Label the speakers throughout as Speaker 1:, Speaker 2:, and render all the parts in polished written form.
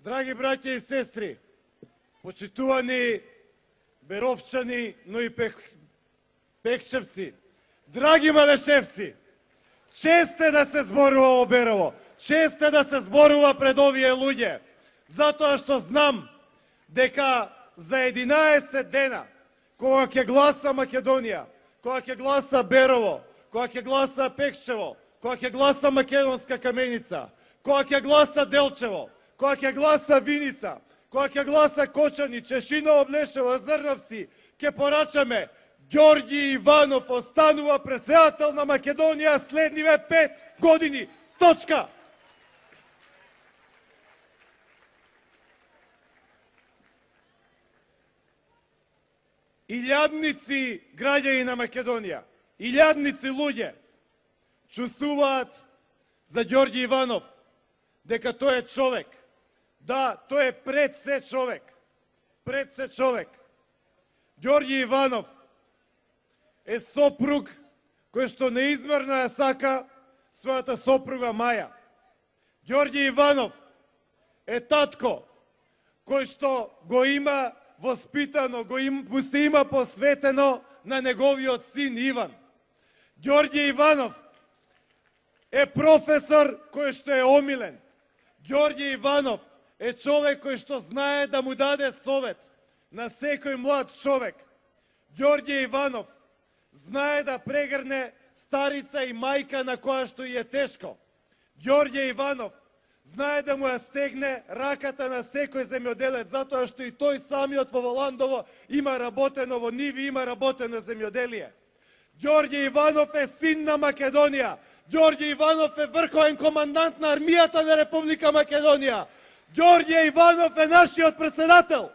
Speaker 1: Драги браќа и сестри, почитувани беровчани, но и пекшевци, драги малешевци, чест е да се зборува о Берово, чест е да се зборува пред овие луѓе, затоа што знам дека за 11 дена, кога ќе гласа Македонија, кога ќе гласа Берово, кога ќе гласа Пекшево, кога ќе гласа Македонска Каменица, кога ќе гласа Делчево, кога ќе гласа Виница, кога ќе гласа Кочани, Чешиново, Блешево, Зрновци, ќе порачаме Ѓорѓи Иванов останува председател на Македонија следниве 5 години. Точка! Илјадници граѓани на Македонија, илјадници луѓе чувствуваат за Ѓорѓи Иванов дека тој е човек. Да, тој е пред се човек. Пред се човек. Ѓорѓи Иванов е сопруг кој што неизмерно ја сака својата сопруга Маја. Ѓорѓи Иванов е татко кој што го има воспитано, му се има посветено на неговиот син Иван. Ѓорѓи Иванов е професор кој што е омилен. Ѓорѓи Иванов е човек кој што знае да му даде совет на секој млад човек. Ѓорѓи Иванов знае да прегрне старица и мајка на која што и е тешко. Ѓорѓи Иванов знае да му ја стегне раката на секој земјоделец, затоа што и тој самиот во Воландово има работено во ниви, има работено земјоделие. Ѓорѓи Иванов е син на Македонија. Ѓорѓи Иванов е врховен командант на армијата на Република Македонија. Ѓорѓи Иванов е нашиот председател.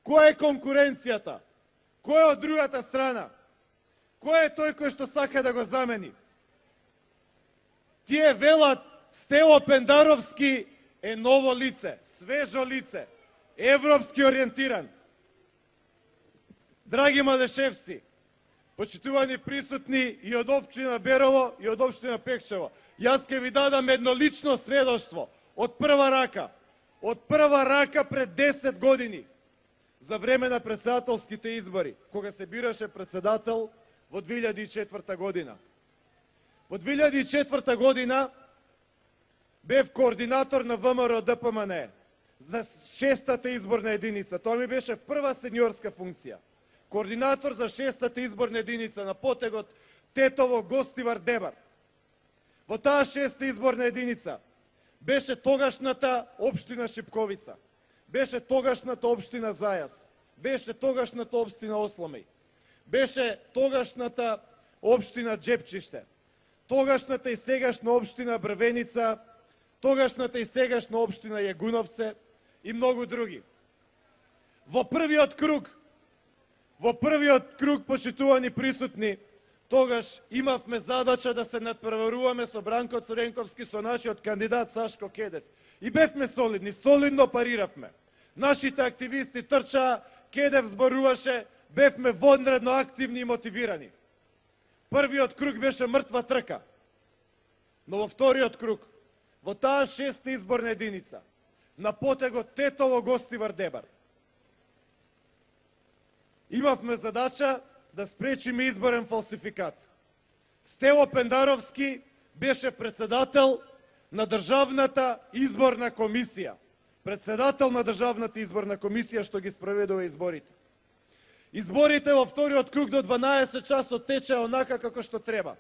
Speaker 1: Која е конкуренцијата? Кој е од другата страна? Кој е тој кој што сака да го замени? Тие велат Стево Пендаровски е ново лице, свежо лице, европски ориентиран. Драги малешевци, почитувани присутни и од општина Берово и од општина Пекшево, јас ќе ви дадам едно лично сведоштво од прва рака. Од прва рака пред 10 години, за време на председателските избори, кога се бираше председател во 2004 година. Во 2004 година бев координатор на ВМРО ДПМН за 6-та изборна единица. Тоа ми беше прва сениорска функција. Координатор за 6-та изборна единица на потегот Тетово, Гостивар, Дебар. Во таа 6-та изборна единица беше тогашната општина Шипковица, беше тогашната општина Зајас, беше тогашната општина Осломеј, беше тогашната општина Джепчиште, тогашната и сегашна општина Брвеница, тогашната и сегашна општина Јегуновце и многу други. Во првиот круг, почитувани присутни, тогаш имавме задача да се надпреваруваме со Бранко Цуренковски, со нашиот кандидат Сашко Кедев. И бевме солидни, солидно париравме. Нашите активисти трчаа, Кедев зборуваше, бевме вонредно активни и мотивирани. Првиот круг беше мртва трка. Но во вториот круг, во таа 6-та изборна единица, на потегот Тетово, Гостивар, Дебар, имавме задача да спречиме изборен фалсификат. Стево Пендаровски беше председател на Државната изборна комисија. Председател на Државната изборна комисија што ги спроведува изборите. Изборите во вториот круг до 12 часот течеа онака како што треба.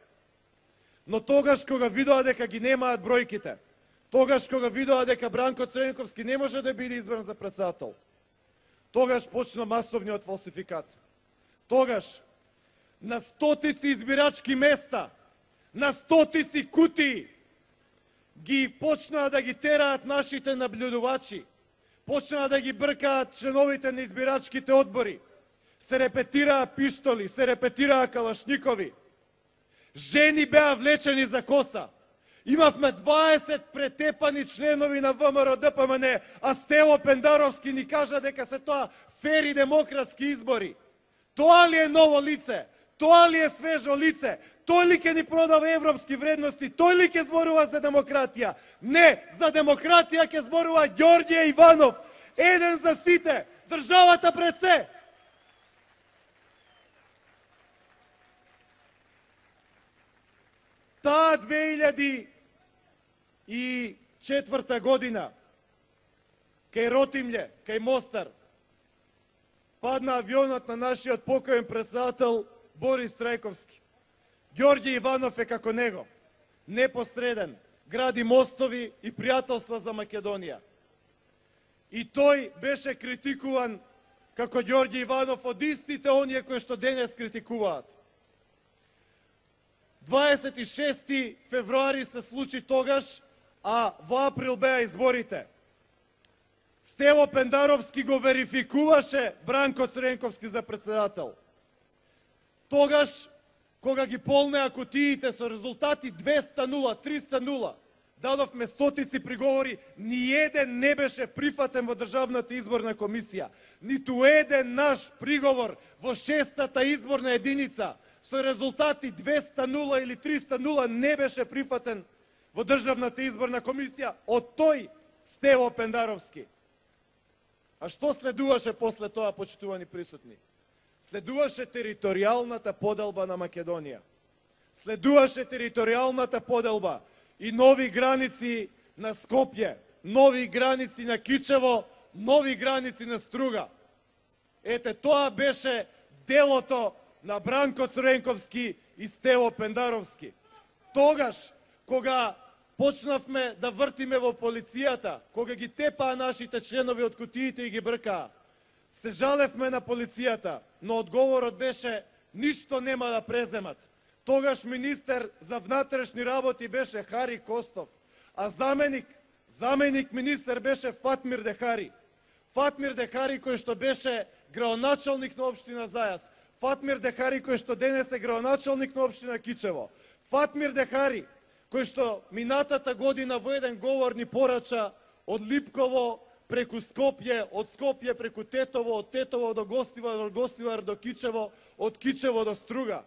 Speaker 1: Но тогаш кога видоа дека ги немаат бројките, тогаш кога видоа дека Бранко Цренковски не може да биде избран за председател, тогаш почна масовниот фалсификат. Тогаш на стотици избирачки места, на стотици кутии ги почнаа да ги тераат нашите наблюдувачи, почнаа да ги бркаат членовите на избирачките одбори, се репетираа пиштоли, се репетираа калашникови, жени беа влечени за коса. Имавме 20 претепани членови на ВМРО ДПМН, а Стево Пендаровски ни кажа дека се тоа фери демократски избори. Тоа ли е ново лице? Тоа ли е свежо лице? Тој ли ќе ни продава европски вредности? Тој ли ќе зборува за демократија? Не, за демократија ќе зборува Ѓорѓе Иванов. Еден за сите, државата пред се. Таа 2004 година, кај Ротимље, кај Мостар, падна авионот на нашиот покоен председател Борис Трајковски. Ѓорѓе Иванов е како него, непосреден, гради мостови и пријателства за Македонија. И тој беше критикуван како Ѓорѓе Иванов од истите оние кои што денес критикуваат. 26 февруари се случи тогаш, а во април беа изборите. Стево Пендаровски го верификуваше Бранко Цренковски за председател. Тогаш, кога ги полнеа кутиите со резултати 200-0, 300-0, дадовме стотици приговори, ниеден не беше прифатен во Државната изборна комисија. Ниту еден наш приговор во 6-та изборна единица со резултати 200-0 или 300-0 не беше прифатен во Државната изборна комисија од тој Стево Пендаровски. А што следуваше после тоа, почитувани присутни? Следуваше територијалната поделба на Македонија. Следуваше територијалната поделба и нови граници на Скопје, нови граници на Кичево, нови граници на Струга. Ете, тоа беше делото на Бранко Цренковски и Стево Пендаровски. Тогаш, кога почнавме да вртиме во полицијата, кога ги тепаа нашите членови од кутиите и ги бркаа, се жалевме на полицијата, но одговорот беше ништо нема да преземат. Тогаш министер за внатрешни работи беше Хари Костов, а заменик министер беше Фатмир Дехари. Фатмир Дехари кој што беше градоначалник на општина Зајас. Фатмир Дехари кој што денес е градоначалник на општина Кичево. Фатмир Дехари кој што минатата година во еден говор ни порача од Липково преку Скопје, од Скопје преку Тетово, од Тетово до Гостивар, од Гостивар до Кичево, од Кичево до Струга.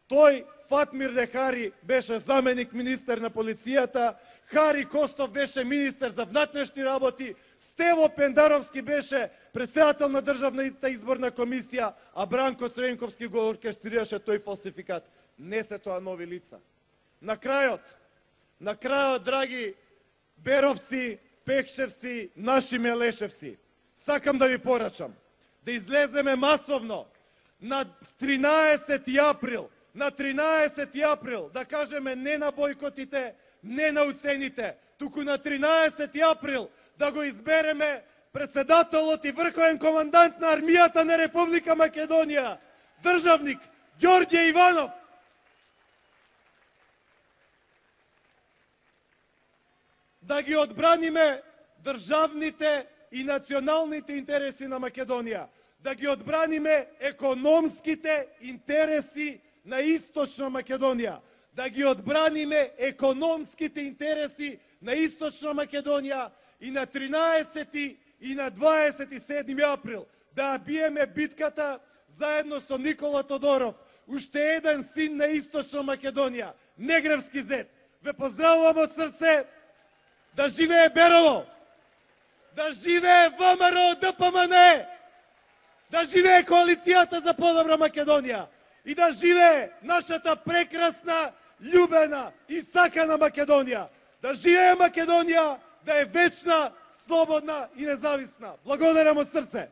Speaker 1: Тој, Фатмир Дехари, беше заменик министер на полицијата, Хари Костов беше министер за внатрешни работи, Стево Пендаровски беше председател на Државната изборна комисија, а Бранко Цренковски го оркестрираше тој фалсификат. Не се тоа нови лица. На крајот, драги беровци, пекшевци, наши мелешевци, сакам да ви порачам да излеземе масовно на 13 април, да кажеме не на бойкотите, не на уцените, туку на 13 април да го избереме председателот и врховен командант на армијата на Република Македонија, државник Ѓорѓе Иванов. Да ги одбраниме државните и националните интереси на Македонија, да ги одбраниме економските интереси на Источна Македонија, да ги одбраниме економските интереси на Источна Македонија и на 13 и на 27 април да биеме битката заедно со Никола Тодоров, уште еден син на Источна Македонија, негревски зет. Ве поздравувам од срце. Да живее Берово, да живее ВМРО ДПМН, да живее коалицијата за подобра Македонија и да живее нашата прекрасна, љубена и сакана Македонија. Да живее Македонија, да е вечна, слободна и независна. Благодарам од срце.